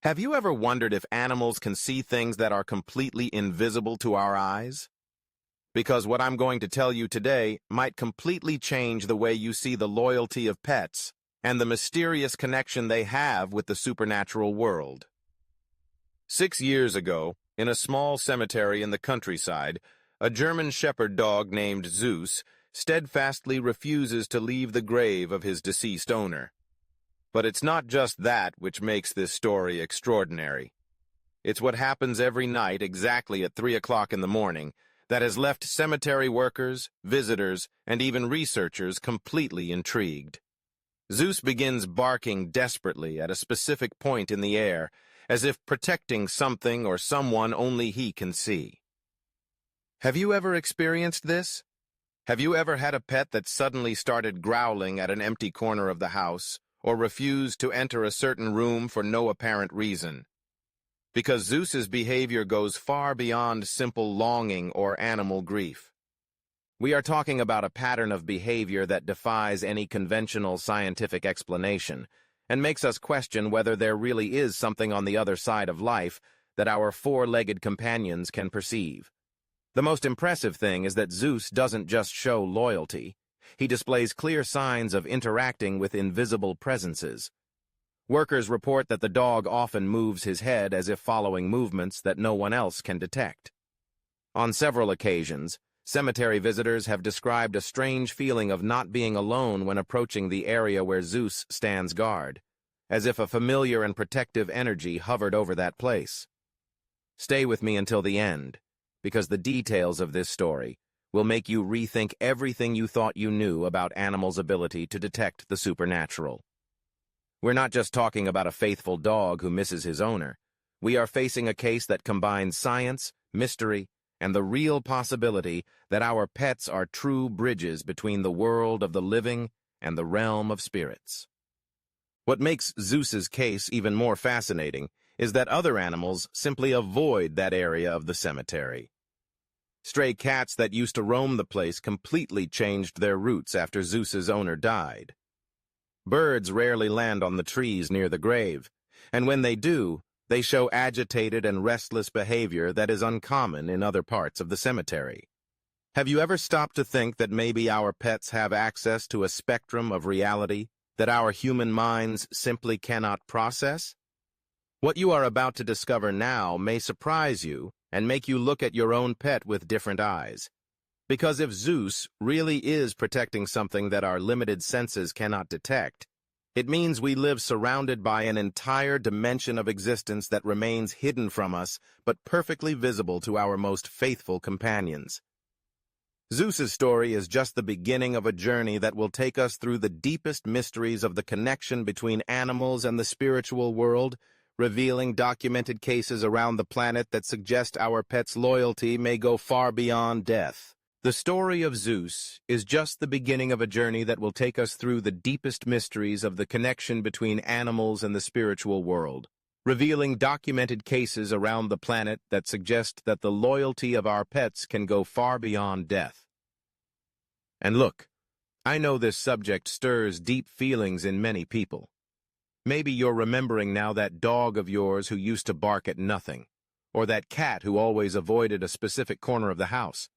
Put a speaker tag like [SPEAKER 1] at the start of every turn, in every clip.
[SPEAKER 1] Have you ever wondered if animals can see things that are completely invisible to our eyes? Because what I'm going to tell you today might completely change the way you see the loyalty of pets and the mysterious connection they have with the supernatural world. 6 years ago, in a small cemetery in the countryside, a German shepherd dog named Zeus steadfastly refuses to leave the grave of his deceased owner. But it's not just that which makes this story extraordinary. It's what happens every night exactly at 3 o'clock in the morning that has left cemetery workers, visitors, and even researchers completely intrigued. Zeus begins barking desperately at a specific point in the air, as if protecting something or someone only he can see. Have you ever experienced this? Have you ever had a pet that suddenly started growling at an empty corner of the house, or refused to enter a certain room for no apparent reason? Because Zeus's behavior goes far beyond simple longing or animal grief. We are talking about a pattern of behavior that defies any conventional scientific explanation and makes us question whether there really is something on the other side of life that our four-legged companions can perceive. The most impressive thing is that Zeus doesn't just show loyalty. He displays clear signs of interacting with invisible presences. Workers report that the dog often moves his head as if following movements that no one else can detect. On several occasions, cemetery visitors have described a strange feeling of not being alone when approaching the area where Zeus stands guard, as if a familiar and protective energy hovered over that place. Stay with me until the end, because the details of this story will make you rethink everything you thought you knew about animals' ability to detect the supernatural. We're not just talking about a faithful dog who misses his owner. We are facing a case that combines science, mystery, and the real possibility that our pets are true bridges between the world of the living and the realm of spirits. What makes Zeus's case even more fascinating is that other animals simply avoid that area of the cemetery. Stray cats that used to roam the place completely changed their routes after Zeus's owner died. Birds rarely land on the trees near the grave, and when they do, they show agitated and restless behavior that is uncommon in other parts of the cemetery. Have you ever stopped to think that maybe our pets have access to a spectrum of reality that our human minds simply cannot process? What you are about to discover now may surprise you and make you look at your own pet with different eyes. Because if Zeus really is protecting something that our limited senses cannot detect, it means we live surrounded by an entire dimension of existence that remains hidden from us, but perfectly visible to our most faithful companions. Zeus's story is just the beginning of a journey that will take us through the deepest mysteries of the connection between animals and the spiritual world, revealing documented cases around the planet that suggest our pet's loyalty may go far beyond death. The story of Zeus is just the beginning of a journey that will take us through the deepest mysteries of the connection between animals and the spiritual world, revealing documented cases around the planet that suggest that the loyalty of our pets can go far beyond death. And look, I know this subject stirs deep feelings in many people. Maybe you're remembering now that dog of yours who used to bark at nothing, or that cat who always avoided a specific corner of the house.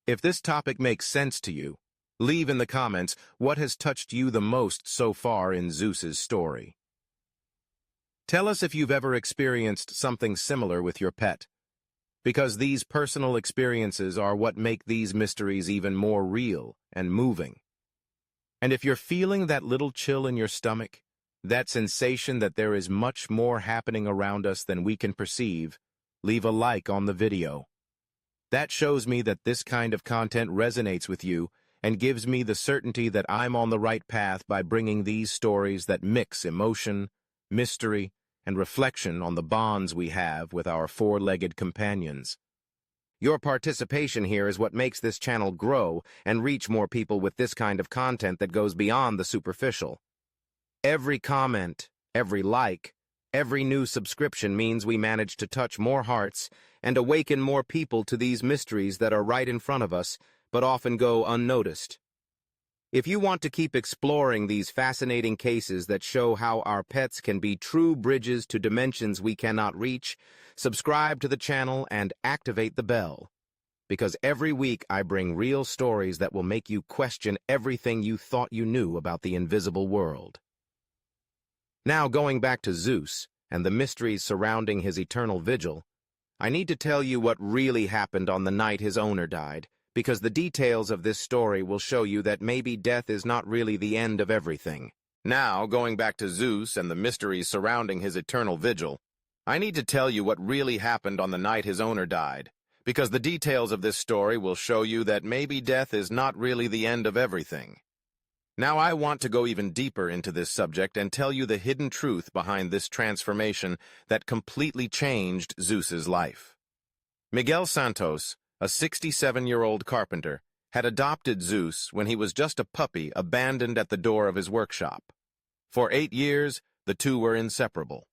[SPEAKER 1] If this topic makes sense to you, leave in the comments what has touched you the most so far in Zeus's story. Tell us if you've ever experienced something similar with your pet, because these personal experiences are what make these mysteries even more real and moving. And if you're feeling that little chill in your stomach, that sensation that there is much more happening around us than we can perceive, leave a like on the video. That shows me that this kind of content resonates with you and gives me the certainty that I'm on the right path by bringing these stories that mix emotion, mystery, and reflection on the bonds we have with our four-legged companions. Your participation here is what makes this channel grow and reach more people with this kind of content that goes beyond the superficial. Every comment, every like, every new subscription means we manage to touch more hearts and awaken more people to these mysteries that are right in front of us, but often go unnoticed. If you want to keep exploring these fascinating cases that show how our pets can be true bridges to dimensions we cannot reach, subscribe to the channel and activate the bell. Because every week I bring real stories that will make you question everything you thought you knew about the invisible world. Now, going back to Zeus and the mysteries surrounding his eternal vigil, I need to tell you what really happened on the night his owner died, because the details of this story will show you that maybe death is not really the end of everything. Now, going back to Zeus and the mysteries surrounding his eternal vigil, I need to tell you what really happened on the night his owner died, because the details of this story will show you that maybe death is not really the end of everything. Now I want to go even deeper into this subject and tell you the hidden truth behind this transformation that completely changed Zeus's life. Miguel Santos, a 67-year-old carpenter, had adopted Zeus when he was just a puppy abandoned at the door of his workshop. For 8 years, the two were inseparable.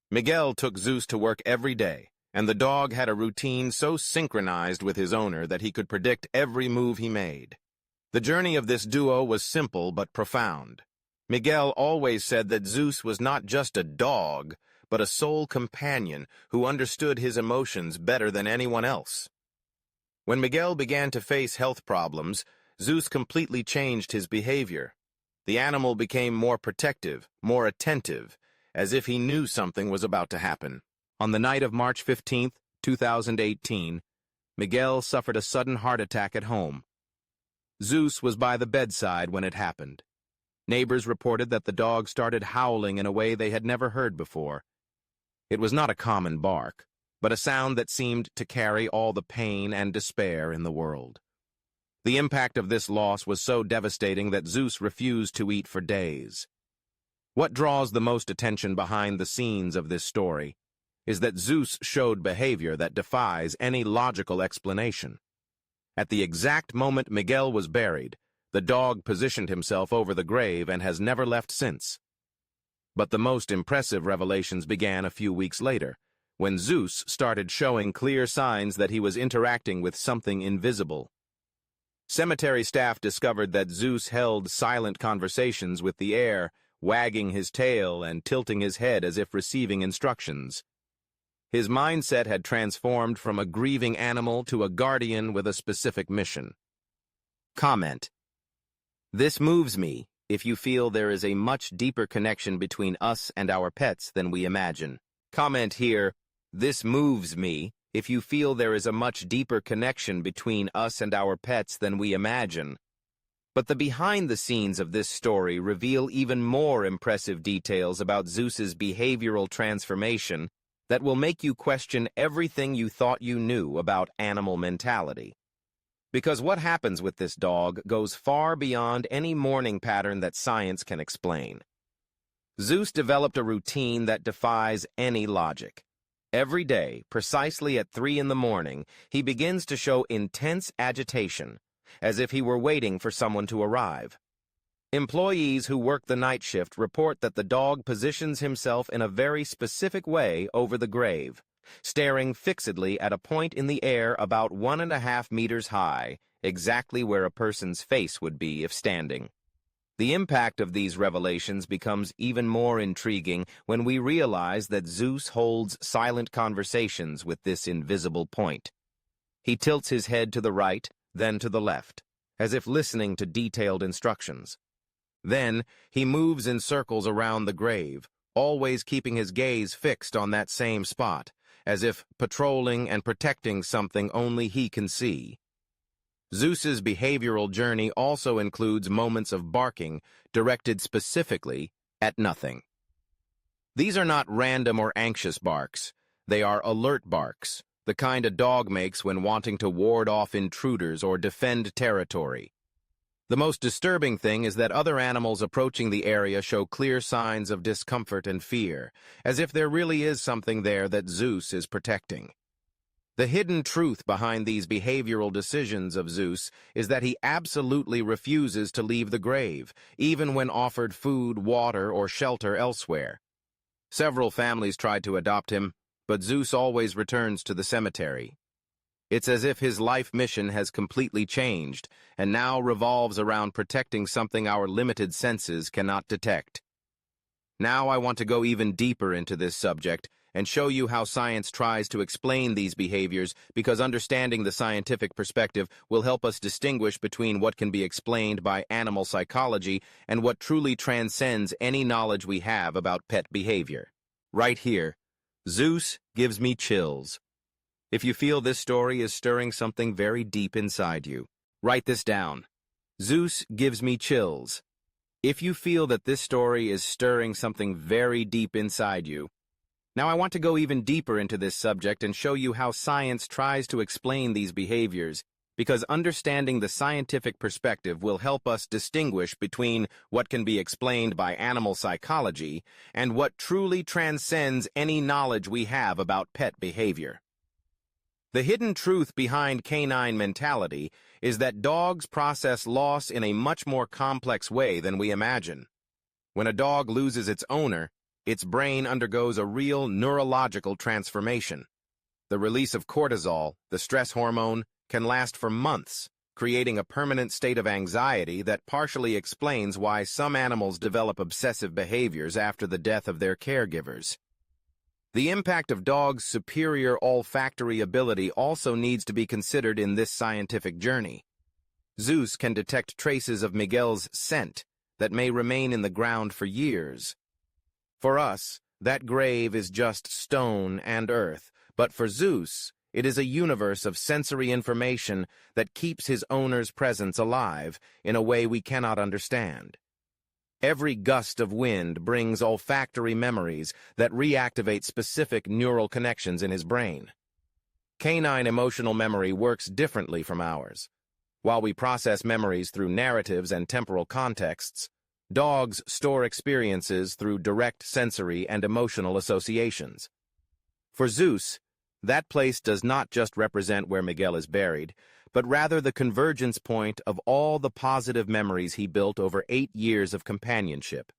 [SPEAKER 1] Miguel took Zeus to work every day, and the dog had a routine so synchronized with his owner that he could predict every move he made. The journey of this duo was simple but profound. Miguel always said that Zeus was not just a dog, but a soul companion who understood his emotions better than anyone else. When Miguel began to face health problems, Zeus completely changed his behavior. The animal became more protective, more attentive, as if he knew something was about to happen. On the night of March 15, 2018, Miguel suffered a sudden heart attack at home. Zeus was by the bedside when it happened. Neighbors reported that the dog started howling in a way they had never heard before. It was not a common bark, but a sound that seemed to carry all the pain and despair in the world. The impact of this loss was so devastating that Zeus refused to eat for days. What draws the most attention behind the scenes of this story is that Zeus showed behavior that defies any logical explanation. At the exact moment Miguel was buried, the dog positioned himself over the grave and has never left since. But the most impressive revelations began a few weeks later, when Zeus started showing clear signs that he was interacting with something invisible. Cemetery staff discovered that Zeus held silent conversations with the air, wagging his tail and tilting his head as if receiving instructions. His mindset had transformed from a grieving animal to a guardian with a specific mission. Comment: This moves me if you feel there is a much deeper connection between us and our pets than we imagine. Comment here: This moves me if you feel there is a much deeper connection between us and our pets than we imagine. But the behind-the-scenes of this story reveal even more impressive details about Zeus's behavioral transformation that will make you question everything you thought you knew about animal mentality. Because what happens with this dog goes far beyond any mourning pattern that science can explain. Zeus developed a routine that defies any logic. Every day, precisely at 3 in the morning, he begins to show intense agitation, as if he were waiting for someone to arrive. Employees who work the night shift report that the dog positions himself in a very specific way over the grave, staring fixedly at a point in the air about 1.5 meters high, exactly where a person's face would be if standing. The impact of these revelations becomes even more intriguing when we realize that Zeus holds silent conversations with this invisible point. He tilts his head to the right, then to the left, as if listening to detailed instructions. Then, he moves in circles around the grave, always keeping his gaze fixed on that same spot, as if patrolling and protecting something only he can see. Zeus's behavioral journey also includes moments of barking directed specifically at nothing. These are not random or anxious barks. They are alert barks, the kind a dog makes when wanting to ward off intruders or defend territory. The most disturbing thing is that other animals approaching the area show clear signs of discomfort and fear, as if there really is something there that Zeus is protecting. The hidden truth behind these behavioral decisions of Zeus is that he absolutely refuses to leave the grave, even when offered food, water, or shelter elsewhere. Several families tried to adopt him, but Zeus always returns to the cemetery. It's as if his life mission has completely changed and now revolves around protecting something our limited senses cannot detect. Now I want to go even deeper into this subject and show you how science tries to explain these behaviors, because understanding the scientific perspective will help us distinguish between what can be explained by animal psychology and what truly transcends any knowledge we have about pet behavior. Right here, Zeus gives me chills. If you feel this story is stirring something very deep inside you, write this down. Zeus gives me chills. If you feel that this story is stirring something very deep inside you, now I want to go even deeper into this subject and show you how science tries to explain these behaviors, because understanding the scientific perspective will help us distinguish between what can be explained by animal psychology and what truly transcends any knowledge we have about pet behavior. The hidden truth behind canine mentality is that dogs process loss in a much more complex way than we imagine. When a dog loses its owner, its brain undergoes a real neurological transformation. The release of cortisol, the stress hormone, can last for months, creating a permanent state of anxiety that partially explains why some animals develop obsessive behaviors after the death of their caregivers. The impact of dogs' superior olfactory ability also needs to be considered in this scientific journey. Zeus can detect traces of Miguel's scent that may remain in the ground for years. For us, that grave is just stone and earth, but for Zeus, it is a universe of sensory information that keeps his owner's presence alive in a way we cannot understand. Every gust of wind brings olfactory memories that reactivate specific neural connections in his brain. Canine emotional memory works differently from ours. While we process memories through narratives and temporal contexts, dogs store experiences through direct sensory and emotional associations. For Zeus, that place does not just represent where Miguel is buried, but rather the convergence point of all the positive memories he built over 8 years of companionship.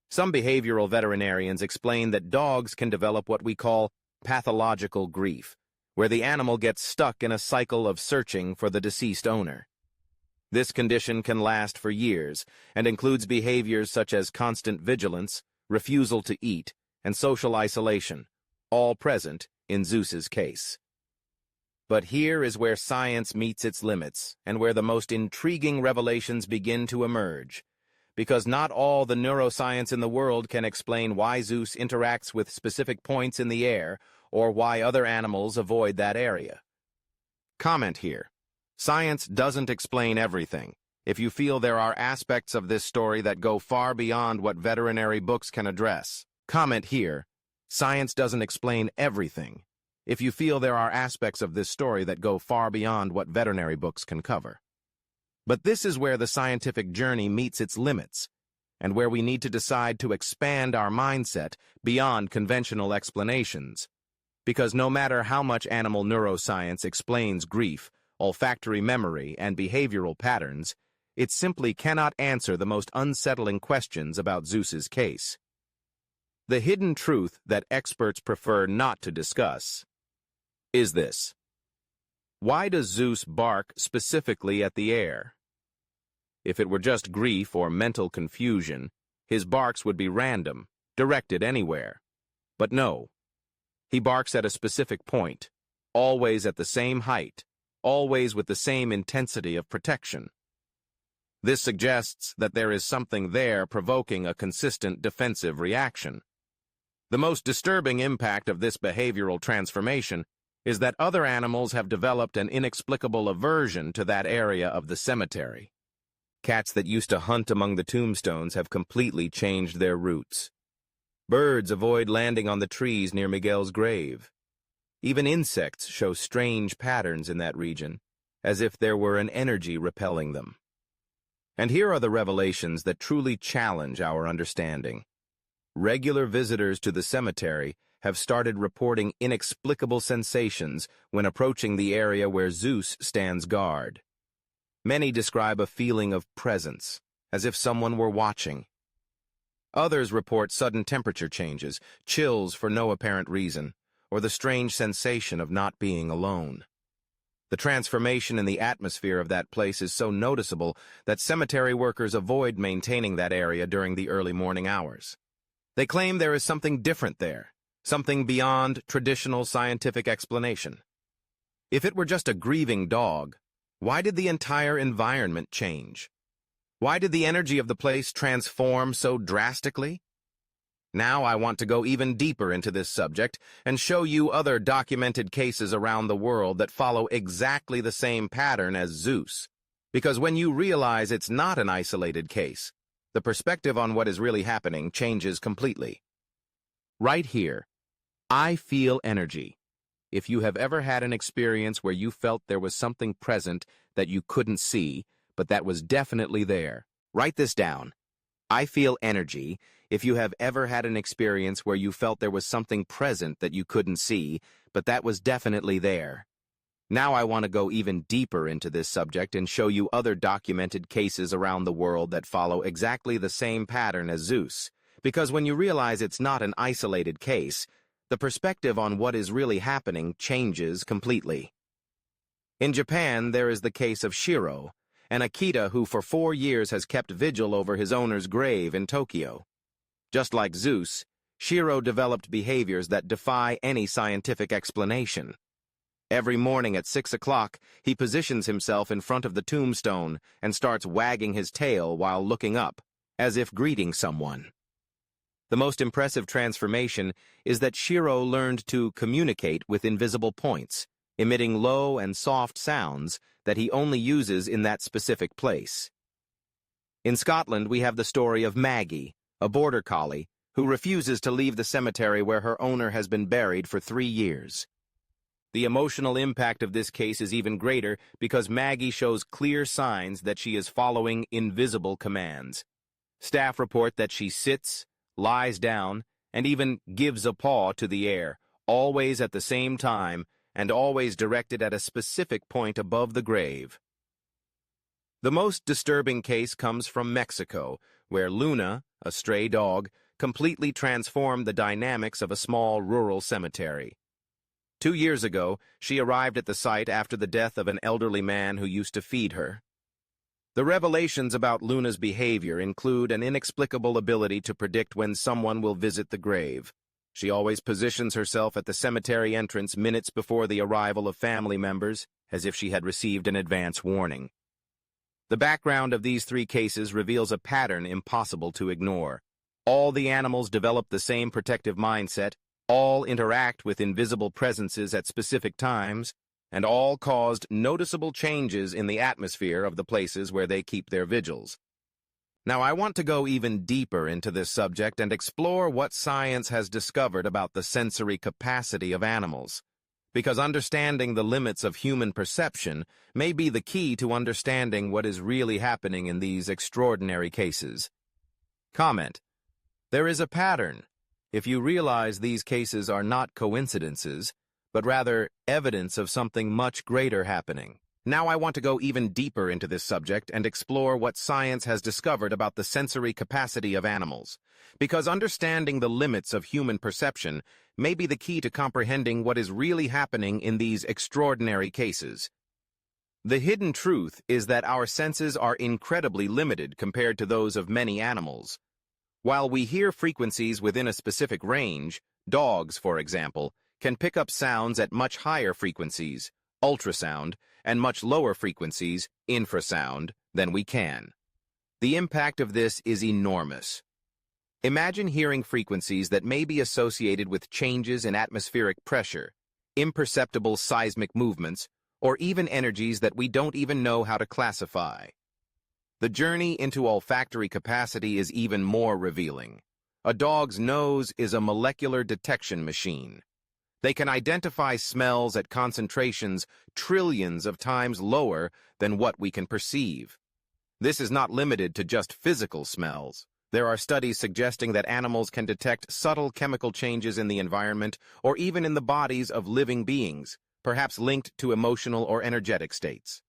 [SPEAKER 1] Some behavioral veterinarians explain that dogs can develop what we call pathological grief, where the animal gets stuck in a cycle of searching for the deceased owner. This condition can last for years and includes behaviors such as constant vigilance, refusal to eat, and social isolation, all present in Zeus's case. But here is where science meets its limits and where the most intriguing revelations begin to emerge, because not all the neuroscience in the world can explain why Zeus interacts with specific points in the air or why other animals avoid that area. Comment here. Science doesn't explain everything. If you feel there are aspects of this story that go far beyond what veterinary books can address, comment here. Science doesn't explain everything. If you feel there are aspects of this story that go far beyond what veterinary books can cover. But this is where the scientific journey meets its limits, and where we need to decide to expand our mindset beyond conventional explanations. Because no matter how much animal neuroscience explains grief, olfactory memory, and behavioral patterns, it simply cannot answer the most unsettling questions about Zeus's case. The hidden truth that experts prefer not to discuss is this. Why does Zeus bark specifically at the air? If it were just grief or mental confusion, his barks would be random, directed anywhere. But no. He barks at a specific point, always at the same height, always with the same intensity of protection. This suggests that there is something there provoking a consistent defensive reaction. The most disturbing impact of this behavioral transformation is that other animals have developed an inexplicable aversion to that area of the cemetery. Cats that used to hunt among the tombstones have completely changed their routes. Birds avoid landing on the trees near Miguel's grave. Even insects show strange patterns in that region, as if there were an energy repelling them. And here are the revelations that truly challenge our understanding. Regular visitors to the cemetery have started reporting inexplicable sensations when approaching the area where Zeus stands guard. Many describe a feeling of presence, as if someone were watching. Others report sudden temperature changes, chills for no apparent reason, or the strange sensation of not being alone. The transformation in the atmosphere of that place is so noticeable that cemetery workers avoid maintaining that area during the early morning hours. They claim there is something different there, something beyond traditional scientific explanation. If it were just a grieving dog, why did the entire environment change? Why did the energy of the place transform so drastically? Now I want to go even deeper into this subject and show you other documented cases around the world that follow exactly the same pattern as Zeus. Because when you realize it's not an isolated case, the perspective on what is really happening changes completely. Right here, I feel energy. If you have ever had an experience where you felt there was something present that you couldn't see, but that was definitely there, write this down. I feel energy. If you have ever had an experience where you felt there was something present that you couldn't see, but that was definitely there. Now I want to go even deeper into this subject and show you other documented cases around the world that follow exactly the same pattern as Zeus. Because when you realize it's not an isolated case, the perspective on what is really happening changes completely. In Japan, there is the case of Shiro, an Akita who for 4 years has kept vigil over his owner's grave in Tokyo. Just like Zeus, Shiro developed behaviors that defy any scientific explanation. Every morning at 6 o'clock, he positions himself in front of the tombstone and starts wagging his tail while looking up, as if greeting someone. The most impressive transformation is that Shiro learned to communicate with invisible points, emitting low and soft sounds that he only uses in that specific place. In Scotland, we have the story of Maggie, a border collie, who refuses to leave the cemetery where her owner has been buried for 3 years. The emotional impact of this case is even greater because Maggie shows clear signs that she is following invisible commands. Staff report that she sits, lies down, and even gives a paw to the air, always at the same time and always directed at a specific point above the grave. The most disturbing case comes from Mexico, where Luna, a stray dog, completely transformed the dynamics of a small rural cemetery. 2 years ago, she arrived at the site after the death of an elderly man who used to feed her. The revelations about Luna's behavior include an inexplicable ability to predict when someone will visit the grave. She always positions herself at the cemetery entrance minutes before the arrival of family members, as if she had received an advance warning. The background of these 3 cases reveals a pattern impossible to ignore. All the animals develop the same protective mindset, all interact with invisible presences at specific times, and all caused noticeable changes in the atmosphere of the places where they keep their vigils. Now, I want to go even deeper into this subject and explore what science has discovered about the sensory capacity of animals, because understanding the limits of human perception may be the key to understanding what is really happening in these extraordinary cases. Comment: there is a pattern. If you realize these cases are not coincidences, but rather evidence of something much greater happening. Now I want to go even deeper into this subject and explore what science has discovered about the sensory capacity of animals, because understanding the limits of human perception may be the key to comprehending what is really happening in these extraordinary cases. The hidden truth is that our senses are incredibly limited compared to those of many animals. While we hear frequencies within a specific range, dogs, for example, can pick up sounds at much higher frequencies, ultrasound, and much lower frequencies, infrasound, than we can. The impact of this is enormous. Imagine hearing frequencies that may be associated with changes in atmospheric pressure, imperceptible seismic movements, or even energies that we don't even know how to classify. The journey into olfactory capacity is even more revealing. A dog's nose is a molecular detection machine. They can identify smells at concentrations trillions of times lower than what we can perceive. This is not limited to just physical smells. There are studies suggesting that animals can detect subtle chemical changes in the environment or even in the bodies of living beings, perhaps linked to emotional or energetic states.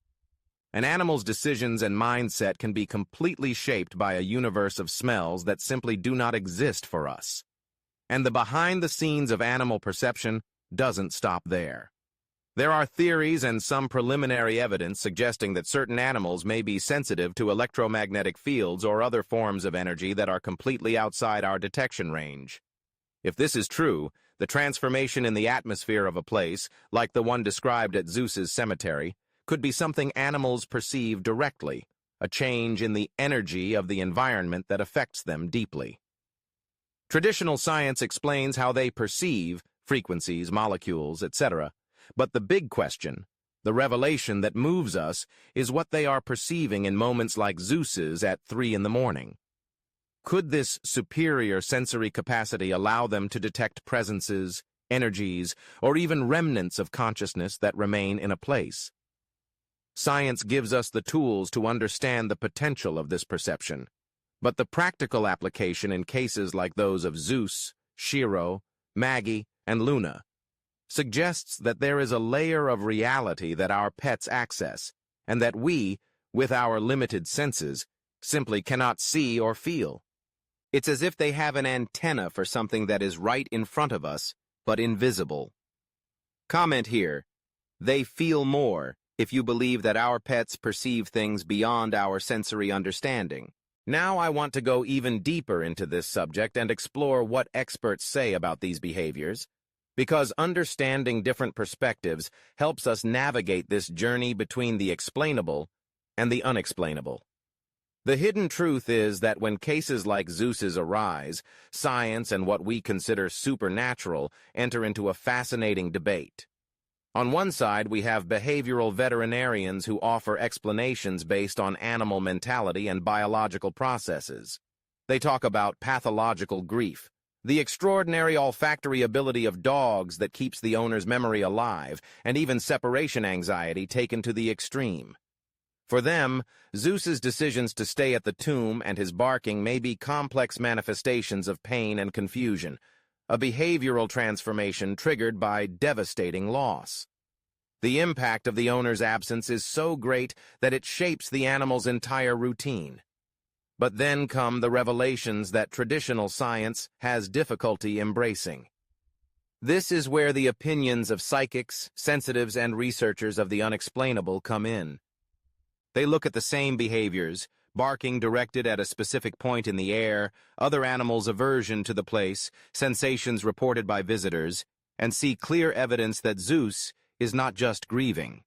[SPEAKER 1] An animal's decisions and mindset can be completely shaped by a universe of smells that simply do not exist for us. And the behind-the-scenes of animal perception doesn't stop there. There are theories and some preliminary evidence suggesting that certain animals may be sensitive to electromagnetic fields or other forms of energy that are completely outside our detection range. If this is true, the transformation in the atmosphere of a place, like the one described at Zeus's cemetery, could be something animals perceive directly, a change in the energy of the environment that affects them deeply. Traditional science explains how they perceive frequencies, molecules, etc., but the big question, the revelation that moves us, is what they are perceiving in moments like Zeus's at 3 in the morning. Could this superior sensory capacity allow them to detect presences, energies, or even remnants of consciousness that remain in a place? Science gives us the tools to understand the potential of this perception, but the practical application in cases like those of Zeus, Shiro, Maggie, and Luna suggests that there is a layer of reality that our pets access, and that we, with our limited senses, simply cannot see or feel. It's as if they have an antenna for something that is right in front of us, but invisible. Comment here, they feel more, if you believe that our pets perceive things beyond our sensory understanding. Now I want to go even deeper into this subject and explore what experts say about these behaviors, because understanding different perspectives helps us navigate this journey between the explainable and the unexplainable. The hidden truth is that when cases like Zeus's arise, science and what we consider supernatural enter into a fascinating debate. On one side, we have behavioral veterinarians who offer explanations based on animal mentality and biological processes. They talk about pathological grief, the extraordinary olfactory ability of dogs that keeps the owner's memory alive, and even separation anxiety taken to the extreme. For them, Zeus's decisions to stay at the tomb and his barking may be complex manifestations of pain and confusion, a behavioral transformation triggered by devastating loss. The impact of the owner's absence is so great that it shapes the animal's entire routine. But then come the revelations that traditional science has difficulty embracing. This is where the opinions of psychics, sensitives, and researchers of the unexplainable come in. They look at the same behaviors, barking directed at a specific point in the air, other animals' aversion to the place, sensations reported by visitors, and see clear evidence that Zeus is not just grieving.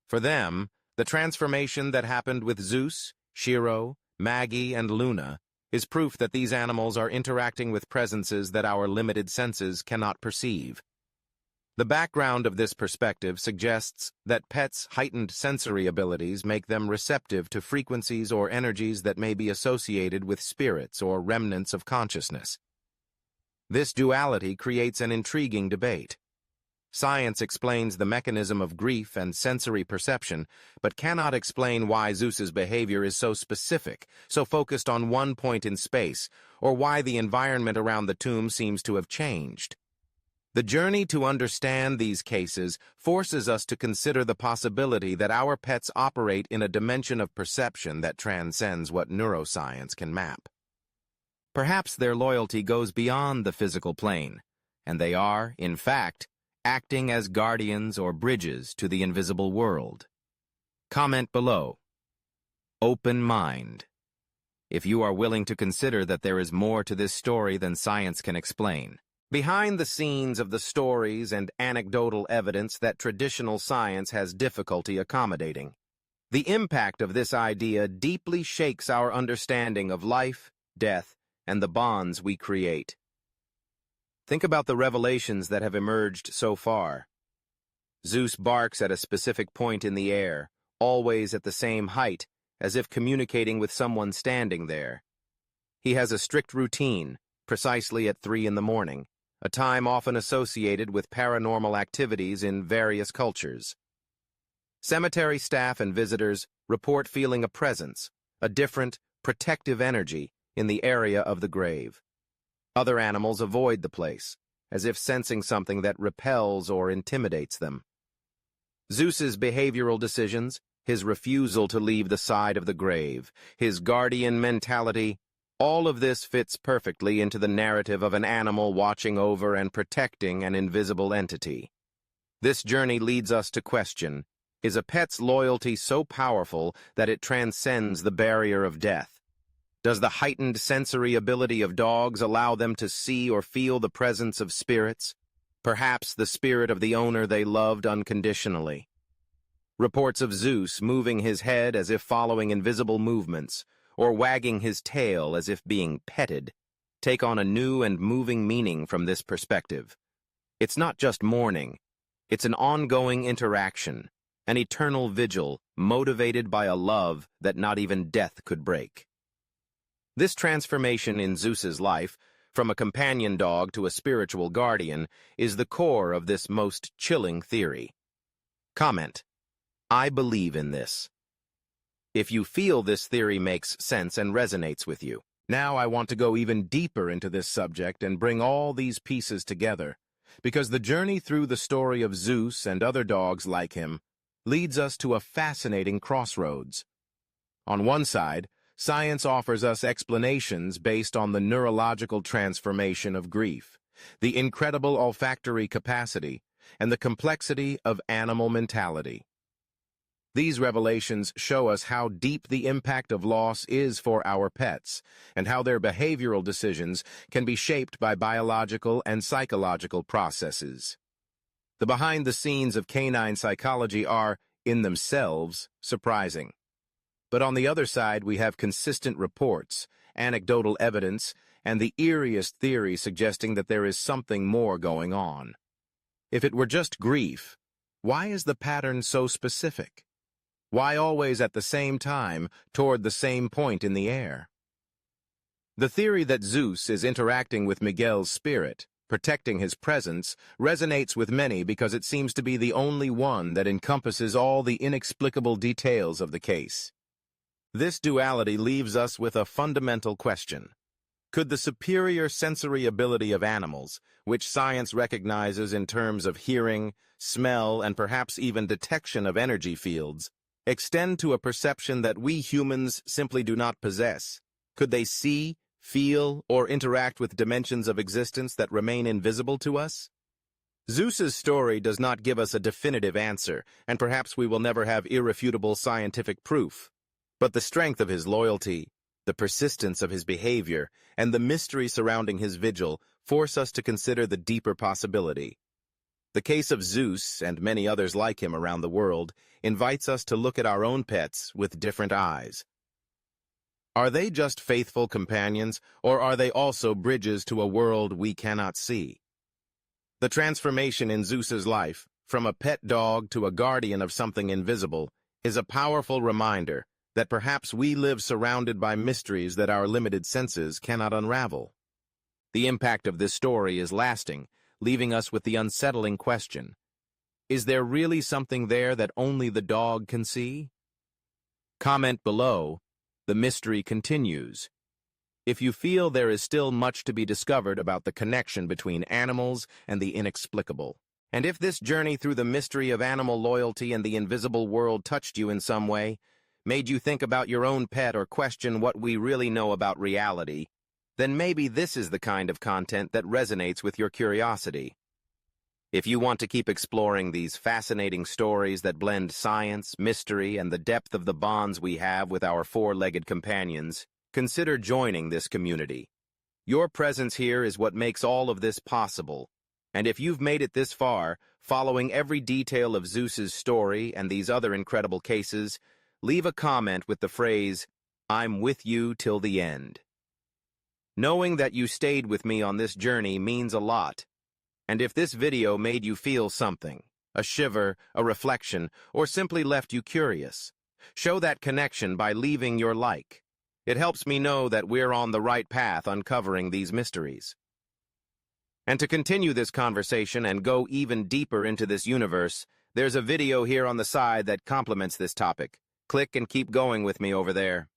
[SPEAKER 1] For them, the transformation that happened with Zeus, Shiro, Maggie, and Luna is proof that these animals are interacting with presences that our limited senses cannot perceive. The background of this perspective suggests that pets' heightened sensory abilities make them receptive to frequencies or energies that may be associated with spirits or remnants of consciousness. This duality creates an intriguing debate. Science explains the mechanism of grief and sensory perception, but cannot explain why Zeus's behavior is so specific, so focused on one point in space, or why the environment around the tomb seems to have changed. The journey to understand these cases forces us to consider the possibility that our pets operate in a dimension of perception that transcends what neuroscience can map. Perhaps their loyalty goes beyond the physical plane, and they are, in fact, acting as guardians or bridges to the invisible world. Comment below. Open mind. If you are willing to consider that there is more to this story than science can explain. Behind the scenes of the stories and anecdotal evidence that traditional science has difficulty accommodating. The impact of this idea deeply shakes our understanding of life, death, and the bonds we create. Think about the revelations that have emerged so far. Zeus barks at a specific point in the air, always at the same height, as if communicating with someone standing there. He has a strict routine, precisely at 3 in the morning, a time often associated with paranormal activities in various cultures. Cemetery staff and visitors report feeling a presence, a different, protective energy in the area of the grave. Other animals avoid the place, as if sensing something that repels or intimidates them. Zeus's behavioral decisions, his refusal to leave the side of the grave, his guardian mentality, all of this fits perfectly into the narrative of an animal watching over and protecting an invisible entity. This journey leads us to question, is a pet's loyalty so powerful that it transcends the barrier of death? Does the heightened sensory ability of dogs allow them to see or feel the presence of spirits? Perhaps the spirit of the owner they loved unconditionally. Reports of Zeus moving his head as if following invisible movements, or wagging his tail as if being petted, take on a new and moving meaning from this perspective. It's not just mourning, it's an ongoing interaction, an eternal vigil motivated by a love that not even death could break. This transformation in Zeus's life, from a companion dog to a spiritual guardian, is the core of this most chilling theory. Comment: I believe in this. If you feel this theory makes sense and resonates with you. Now I want to go even deeper into this subject and bring all these pieces together, because the journey through the story of Zeus and other dogs like him leads us to a fascinating crossroads. On one side, science offers us explanations based on the neurological transformation of grief, the incredible olfactory capacity, and the complexity of animal mentality. These revelations show us how deep the impact of loss is for our pets, and how their behavioral decisions can be shaped by biological and psychological processes. The behind-the-scenes of canine psychology are, in themselves, surprising. But on the other side, we have consistent reports, anecdotal evidence, and the eeriest theory suggesting that there is something more going on. If it were just grief, why is the pattern so specific? Why always at the same time, toward the same point in the air? The theory that Zeus is interacting with Miguel's spirit, protecting his presence, resonates with many because it seems to be the only one that encompasses all the inexplicable details of the case. This duality leaves us with a fundamental question. Could the superior sensory ability of animals, which science recognizes in terms of hearing, smell, and perhaps even detection of energy fields, extend to a perception that we humans simply do not possess? Could they see, feel, or interact with dimensions of existence that remain invisible to us? Zeus's story does not give us a definitive answer, and perhaps we will never have irrefutable scientific proof. But the strength of his loyalty, the persistence of his behavior, and the mystery surrounding his vigil force us to consider the deeper possibility. The case of Zeus, and many others like him around the world, invites us to look at our own pets with different eyes. Are they just faithful companions, or are they also bridges to a world we cannot see? The transformation in Zeus's life, from a pet dog to a guardian of something invisible, is a powerful reminder that perhaps we live surrounded by mysteries that our limited senses cannot unravel. The impact of this story is lasting, leaving us with the unsettling question: is there really something there that only the dog can see? Comment below. The mystery continues. If you feel there is still much to be discovered about the connection between animals and the inexplicable, and if this journey through the mystery of animal loyalty and the invisible world touched you in some way, made you think about your own pet or question what we really know about reality, then maybe this is the kind of content that resonates with your curiosity. If you want to keep exploring these fascinating stories that blend science, mystery, and the depth of the bonds we have with our four-legged companions, consider joining this community. Your presence here is what makes all of this possible, and if you've made it this far, following every detail of Zeus's story and these other incredible cases, leave a comment with the phrase, "I'm with you till the end." Knowing that you stayed with me on this journey means a lot. And if this video made you feel something, a shiver, a reflection, or simply left you curious, show that connection by leaving your like. It helps me know that we're on the right path uncovering these mysteries. And to continue this conversation and go even deeper into this universe, there's a video here on the side that complements this topic. Click and keep going with me over there.